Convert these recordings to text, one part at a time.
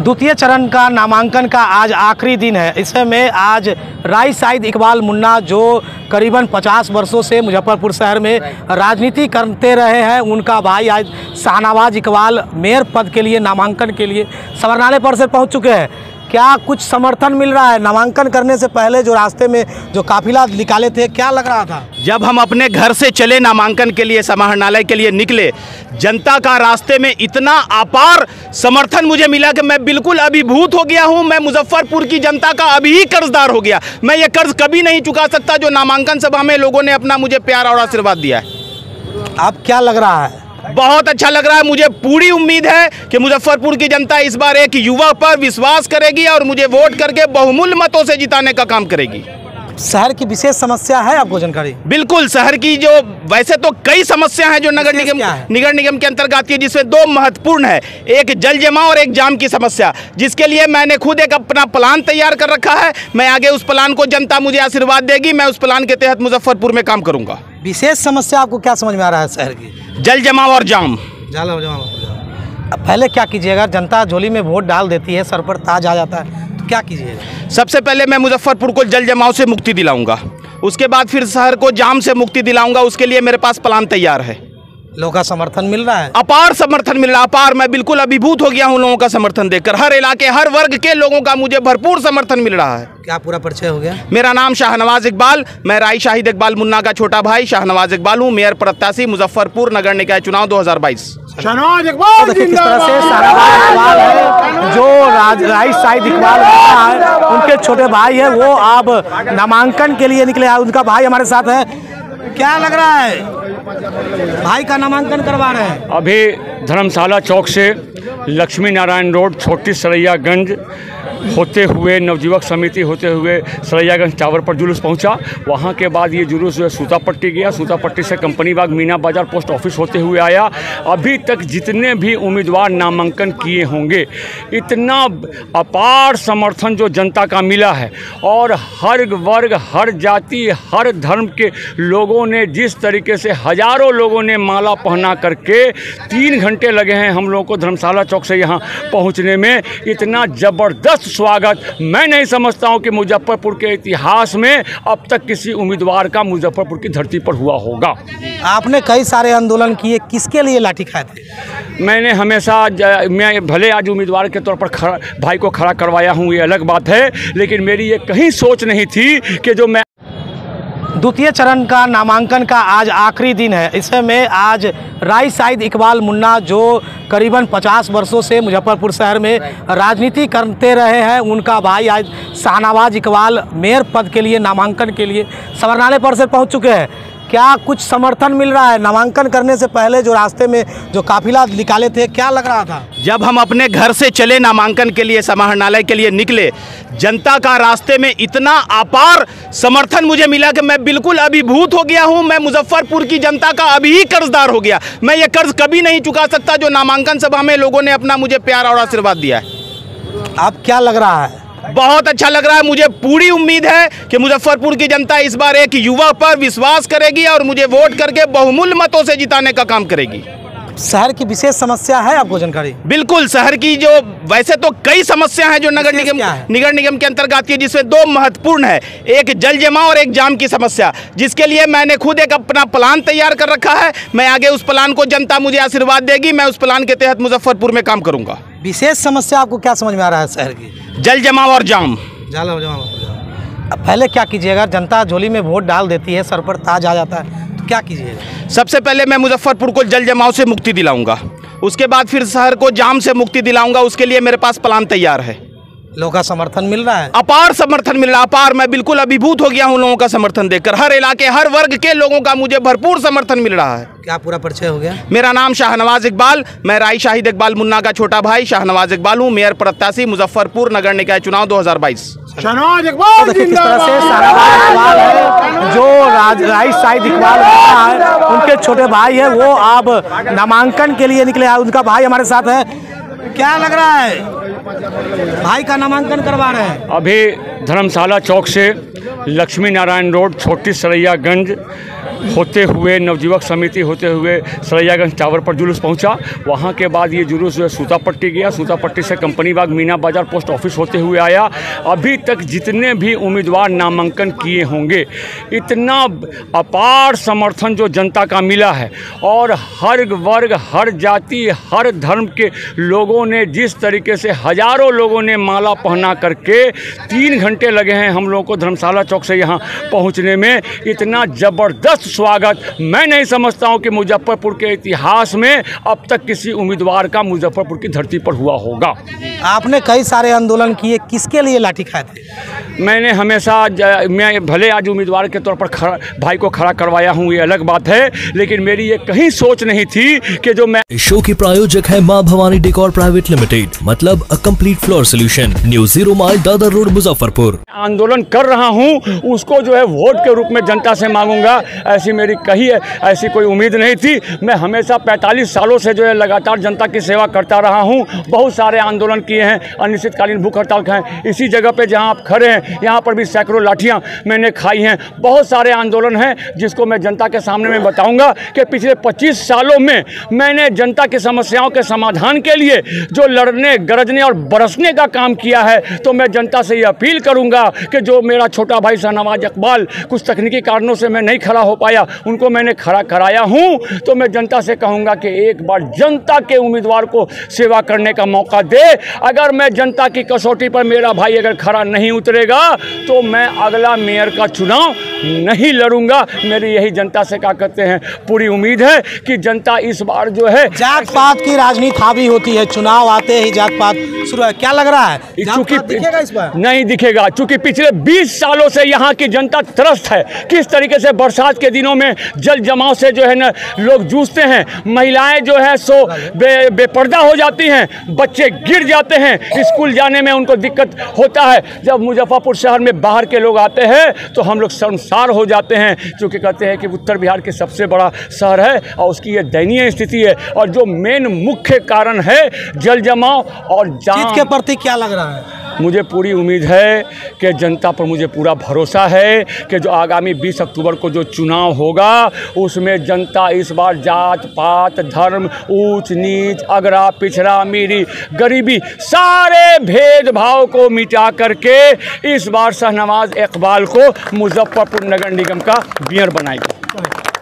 द्वितीय चरण का नामांकन का आज आखिरी दिन है। इसमें आज राई साइद इकबाल मुन्ना जो करीबन 50 वर्षों से मुजफ्फरपुर शहर में राजनीति करते रहे हैं, उनका भाई आज शाहनवाज इकबाल मेयर पद के लिए नामांकन के लिए समरनाले परिसर पहुंच चुके हैं। क्या कुछ समर्थन मिल रहा है? नामांकन करने से पहले जो रास्ते में जो काफिला निकाले थे, क्या लग रहा था? जब हम अपने घर से चले नामांकन के लिए, समाहरणालय के लिए निकले, जनता का रास्ते में इतना अपार समर्थन मुझे मिला कि मैं बिल्कुल अभिभूत हो गया हूं। मैं मुजफ्फरपुर की जनता का अभी ही कर्जदार हो गया। मैं ये कर्ज कभी नहीं चुका सकता जो नामांकन सभा में लोगों ने अपना मुझे प्यार और आशीर्वाद दिया है। अब क्या लग रहा है? बहुत अच्छा लग रहा है। मुझे पूरी उम्मीद है कि मुजफ्फरपुर की जनता इस बार एक युवा पर विश्वास करेगी और मुझे वोट करके बहुमूल्य मतों से जिताने का काम करेगी। शहर की विशेष समस्या है आपको जानकारी? बिल्कुल, शहर की जो वैसे तो कई समस्या हैं जो नगर निगम के अंतर्गत आती है, जिसमें दो महत्वपूर्ण है, एक जल जमाव और एक जाम की समस्या, जिसके लिए मैंने खुद एक अपना प्लान तैयार कर रखा है। मैं आगे उस प्लान को, जनता मुझे आशीर्वाद देगी, मैं उस प्लान के तहत मुजफ्फरपुर में काम करूंगा। विशेष समस्या आपको क्या समझ में आ रहा है शहर की? जल जमाव और जाम। पहले क्या कीजिएगा? जनता झोली में वोट डाल देती है, सर पर ताज आ जाता है, तो क्या कीजिएगा? सबसे पहले मैं मुजफ्फरपुर को जल जमाव से मुक्ति दिलाऊंगा, उसके बाद फिर शहर को जाम से मुक्ति दिलाऊंगा। उसके लिए मेरे पास प्लान तैयार है। लोगों का समर्थन मिल रहा है? अपार समर्थन मिल रहा है, अपार। मैं बिल्कुल अभिभूत हो गया हूं लोगों का समर्थन देखकर। हर इलाके, हर वर्ग के लोगों का मुझे भरपूर समर्थन मिल रहा है। क्या पूरा परिचय हो गया? मेरा नाम शाहनवाज इकबाल, मैं राई साइद इकबाल मुन्ना का छोटा भाई शाहनवाज इकबाल हूँ। मेयर प्रत्याशी मुजफ्फरपुर नगर निकाय चुनाव 2022। शाहनवाज इकबाल। देखिए किस तरह से शाहनवाज इकबाल है जो राई साइद इकबाल है, उनके छोटे भाई है, वो अब नामांकन के लिए निकले। उनका भाई हमारे साथ है। क्या लग रहा है? भाई का नामांकन करवा रहे हैं। अभी धर्मशाला चौक से लक्ष्मी नारायण रोड, छोटी सरैयागंज होते हुए, नवजुवक समिति होते हुए सरैयागंज टावर पर जुलूस पहुंचा। वहां के बाद ये जुलूस जो है सूतापट्टी गया, सूतापट्टी से कंपनी बाग, मीना बाजार, पोस्ट ऑफिस होते हुए आया। अभी तक जितने भी उम्मीदवार नामांकन किए होंगे, इतना अपार समर्थन जो जनता का मिला है, और हर वर्ग, हर जाति, हर धर्म के लोगों ने, जिस तरीके से हजारों लोगों ने माला पहना करके 3 घंटे लगे हैं हम लोगों को धर्मशाला चौक से यहाँ पहुँचने में। इतना ज़बरदस्त स्वागत मैं नहीं समझता हूं कि मुजफ्फरपुर के इतिहास में अब तक किसी उम्मीदवार का मुजफ्फरपुर की धरती पर हुआ होगा। आपने कई सारे आंदोलन किए, किसके लिए लाठी खाए थे? मैंने हमेशा, मैं भले आज उम्मीदवार के तौर पर भाई को खड़ा करवाया हूं, ये अलग बात है, लेकिन मेरी ये कहीं सोच नहीं थी कि जो मैं द्वितीय चरण का नामांकन का आज आखिरी दिन है। इसमें आज राई साइद इकबाल मुन्ना जो करीबन 50 वर्षों से मुजफ्फरपुर शहर में राजनीति करते रहे हैं, उनका भाई आज शाहनवाज इकबाल मेयर पद के लिए नामांकन के लिए समरनाले परिसर पहुंच चुके हैं। क्या कुछ समर्थन मिल रहा है? नामांकन करने से पहले जो रास्ते में जो काफिला निकाले थे, क्या लग रहा था? जब हम अपने घर से चले नामांकन के लिए, समाहरणालय के लिए निकले, जनता का रास्ते में इतना अपार समर्थन मुझे मिला कि मैं बिल्कुल अभिभूत हो गया हूं। मैं मुजफ्फरपुर की जनता का अभी ही कर्जदार हो गया। मैं ये कर्ज कभी नहीं चुका सकता जो नामांकन सभा में लोगों ने अपना मुझे प्यार और आशीर्वाद दिया है। अब क्या लग रहा है? बहुत अच्छा लग रहा है। मुझे पूरी उम्मीद है कि मुजफ्फरपुर की जनता इस बार एक युवा पर विश्वास करेगी और मुझे वोट करके बहुमूल्य मतों से जिताने का काम करेगी। शहर की विशेष समस्या है आपको जानकारी? बिल्कुल, शहर की जो वैसे तो कई समस्या हैं जो नगर निगम के अंतर्गत आती है, जिसमें दो महत्वपूर्ण है, एक जल जमाव और एक जाम की समस्या, जिसके लिए मैंने खुद एक अपना प्लान तैयार कर रखा है। मैं आगे उस प्लान को, जनता मुझे आशीर्वाद देगी, मैं उस प्लान के तहत मुजफ्फरपुर में काम करूंगा। विशेष समस्या आपको क्या समझ में आ रहा है शहर की? जल जमाव और जाम। पहले क्या कीजिएगा? जनता झोली में वोट डाल देती है, सर पर ताज आ जाता है, तो क्या कीजिएगा? सबसे पहले मैं मुजफ्फरपुर को जल जमाव से मुक्ति दिलाऊंगा, उसके बाद फिर शहर को जाम से मुक्ति दिलाऊंगा। उसके लिए मेरे पास प्लान तैयार है। लोगों का समर्थन मिल रहा है? अपार समर्थन मिल रहा है, अपार। मैं बिल्कुल अभिभूत हो गया हूं लोगों का समर्थन देखकर। हर इलाके, हर वर्ग के लोगों का मुझे भरपूर समर्थन मिल रहा है। क्या पूरा परिचय हो गया? मेरा नाम शाहनवाज इकबाल, मैं राई साइद इकबाल मुन्ना का छोटा भाई शाहनवाज इकबाल हूँ। मेयर प्रत्याशी मुजफ्फरपुर नगर निकाय चुनाव 2022। शाहनवाज इकबाल। देखिए किस तरह से शाहनवाज इकबाल है जो राई साइद इकबाल है, उनके छोटे भाई है, वो अब नामांकन के लिए निकले। उनका भाई हमारे साथ है। क्या लग रहा है? भाई का नामांकन करवा रहे हैं। अभी धर्मशाला चौक से लक्ष्मी नारायण रोड, छोटी सरैयागंज होते हुए नवयुवक समिति होते हुए सरैयागंज टावर पर जुलूस पहुंचा। वहां के बाद ये जुलूस जो है सूतापट्टी गया, सूतापट्टी से कंपनी बाग, मीना बाजार, पोस्ट ऑफिस होते हुए आया। अभी तक जितने भी उम्मीदवार नामांकन किए होंगे, इतना अपार समर्थन जो जनता का मिला है और हर वर्ग, हर जाति, हर धर्म के लोगों ने जिस तरीके से हजारों लोगों ने माला पहना करके 3 घंटे लगे हैं हम लोगों को धर्मशाला चौक से यहाँ पहुँचने में। इतना ज़बरदस्त स्वागत मैं नहीं समझता हूँ कि मुजफ्फरपुर के इतिहास में अब तक किसी उम्मीदवार का मुजफ्फरपुर की धरती पर हुआ होगा। आपने कई सारे आंदोलन किए, किसके लिए लाठी खाए थे? मैंने हमेशा, मैं भले आज उम्मीदवार के तौर पर भाई को खड़ा करवाया हूँ, ये अलग बात है, लेकिन मेरी ये कहीं सोच नहीं थी कि जो मैं। इस शो की प्रायोजक है मां भवानी डेकोर प्राइवेट लिमिटेड, मतलब a complete floor solution, new 0 mile Dadar road Muzaffarpur. आंदोलन कर रहा हूँ उसको जो है वोट के रूप में जनता से मांगूंगा, ऐसी मेरी कही है, ऐसी कोई उम्मीद नहीं थी। मैं हमेशा 45 सालों से जो है लगातार जनता की सेवा करता रहा हूँ। बहुत सारे आंदोलन किए हैं, अनिश्चितकालीन भूख हड़ताल खाए, इसी जगह पे जहाँ आप खड़े हैं यहाँ पर भी सैकड़ों लाठियाँ मैंने खाई हैं। बहुत सारे आंदोलन हैं जिसको मैं जनता के सामने में बताऊँगा कि पिछले 25 सालों में मैंने जनता की समस्याओं के समाधान के लिए जो लड़ने, गरजने और बरसने का काम किया है। तो मैं जनता से ये अपील करूँगा कि जो मेरा छोटा भाई शाहनवाज इकबाल कुछ तकनीकी कारणों से मैं नहीं खड़ा हो पाया, उनको मैंने खड़ा कराया हूँ, तो मैं जनता से कहूँगा कि एक बार जनता के उम्मीदवार को सेवा करने का मौका दे। अगर मैं जनता की कसौटी पर मेरा भाई अगर खड़ा नहीं उतरेगा तो मैं अगला मेयर का चुनाव नहीं लड़ूंगा। मेरी यही जनता से क्या कहते हैं पूरी उम्मीद है कि जनता इस बार जो है, जात पात की राजनीति हावी होती है, चुनाव आते ही जात पात शुरू है, क्या लग रहा है चूंकि दिखेगा इस बार? नहीं दिखेगा, चूंकि पिछले 20 सालों से यहाँ की जनता त्रस्त है। किस तरीके से बरसात के दिनों में जल जमाव से जो है ना लोग जूझते हैं, महिलाएं जो है सो बेपर्दा हो जाती हैं, बच्चे गिर जाते हैं, स्कूल जाने में उनको दिक्कत होता है। जब मुजफ्फरपुर शहर में बाहर के लोग आते हैं तो हम लोग शर्मसार हो जाते हैं, क्योंकि कहते हैं कि उत्तर बिहार के सबसे बड़ा शहर है और उसकी ये दयनीय स्थिति है। और जो मेन मुख्य कारण है जल जमाव और जीत के प्रति क्या लग रहा है? मुझे पूरी उम्मीद है कि जनता पर मुझे पूरा भरोसा है कि जो आगामी 20 अक्टूबर को जो चुनाव होगा उसमें जनता इस बार जात पात, धर्म, ऊंच नीच, अगरा पिछड़ा, अमीरी गरीबी सारे भेदभाव को मिटा करके इस बार शाहनवाज इकबाल को मुजफ्फरपुर नगर निगम का मेयर बनाएगी।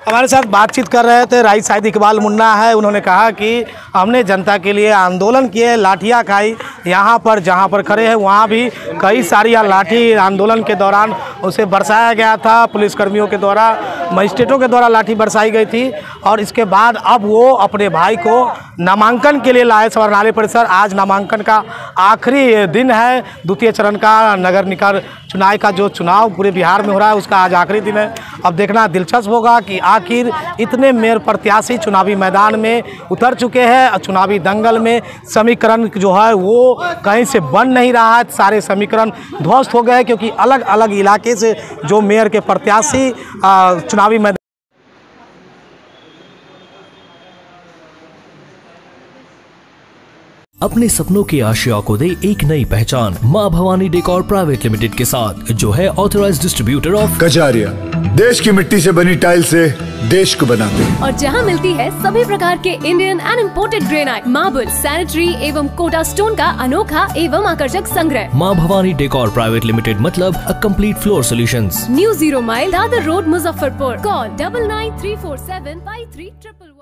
हमारे साथ बातचीत कर रहे थे राइस साइद इकबाल मुन्ना है। उन्होंने कहा कि हमने जनता के लिए आंदोलन किए, लाठियाँ खाई, यहाँ पर जहाँ पर खड़े हैं वहाँ भी कई सारी लाठी आंदोलन के दौरान उसे बरसाया गया था, पुलिसकर्मियों के द्वारा, मजिस्ट्रेटों के द्वारा लाठी बरसाई गई थी। और इसके बाद अब वो अपने भाई को नामांकन के लिए लाए समाहरणालय परिसर। आज नामांकन का आखिरी दिन है, द्वितीय चरण का नगर निकाय चुनाव का जो चुनाव पूरे बिहार में हो रहा है उसका आज आखिरी दिन है। अब देखना दिलचस्प होगा कि आखिर इतने मेयर प्रत्याशी चुनावी मैदान में उतर चुके हैं। चुनावी दंगल में समीकरण जो है वो कहीं से बन नहीं रहा है, सारे समीकरण ध्वस्त हो गए क्योंकि अलग अलग इलाके से जो मेयर के प्रत्याशी चुनावी मैदान अपने सपनों की आशिया को दे एक नई पहचान मां भवानी डेकोर प्राइवेट लिमिटेड के साथ, जो है ऑथराइज्ड डिस्ट्रीब्यूटर ऑफ कजारिया। देश की मिट्टी से बनी टाइल से देश को बनाते हैं और जहां मिलती है सभी प्रकार के Indian and imported granite, marble, sanitary एवं कोटा स्टोन का अनोखा एवं आकर्षक संग्रह। मां भवानी डेकोर प्राइवेट लिमिटेड, मतलब a complete floor solutions, new 0 mile Dadar road Muzaffarpur. Call 9934753111।